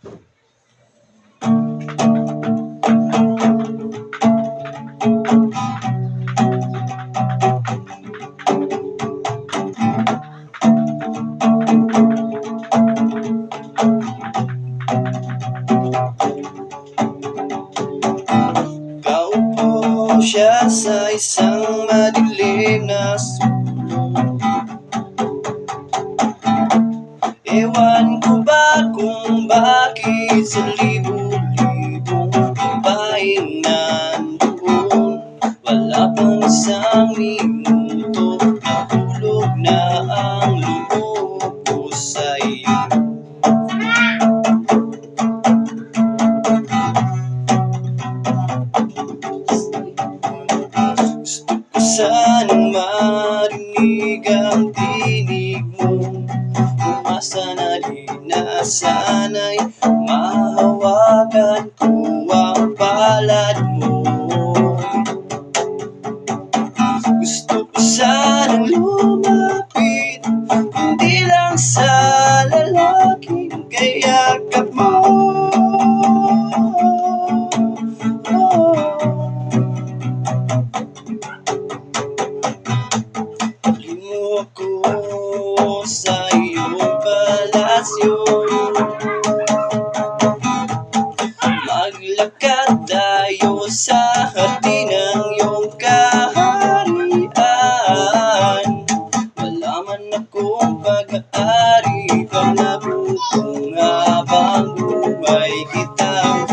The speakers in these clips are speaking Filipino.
Kaupo siya sa isang madilim na sulok. Ewan ko ba kung bakit sa libo-libong babaeng nandoon, wala pang isang minuto, nahulog na ang loob ko sa iyo. Gusto ko sanang marinig ang tinig mo, umasa na rin na sana'y mahawakan ko ang palad mo. Gusto ko sanang lumapit, hindi lang sa lalaking kayakap mo. Mo ako sa iyong palasyo, maglakad tayo sa hardin ng iyong kaharian. Wala man akong pag-aari pang nabutong habang buhay kitang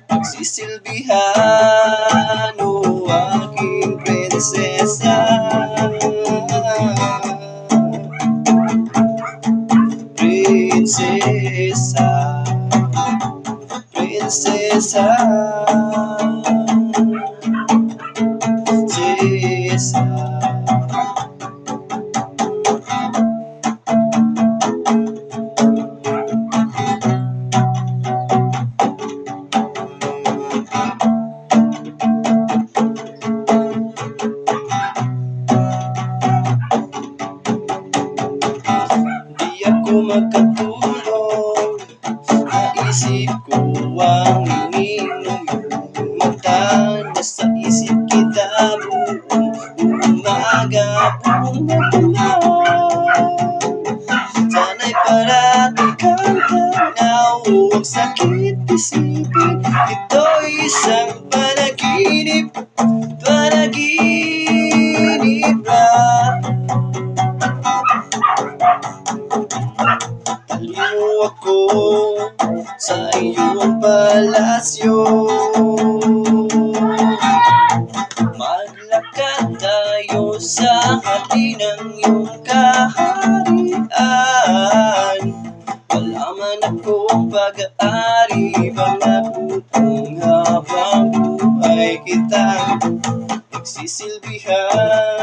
pagsisilbihan, o aking prinsesa. Prinsesa, prinsesa, prinsesa. Di ako makatulog, naisip ko ang ininom iyong mata. Nasa isip kita buong umaga, buong madalang. Sana'y parati kang tanaw, ang sakit isipin, ito'y isang panaginip, panaginip lang. Aliw ako sa iyong palasyo, maglakad tayo sa hardin ng iyong kaharian. Wala man akong pag-aari pang nabutong habang buhay kitang pagsisilbihan.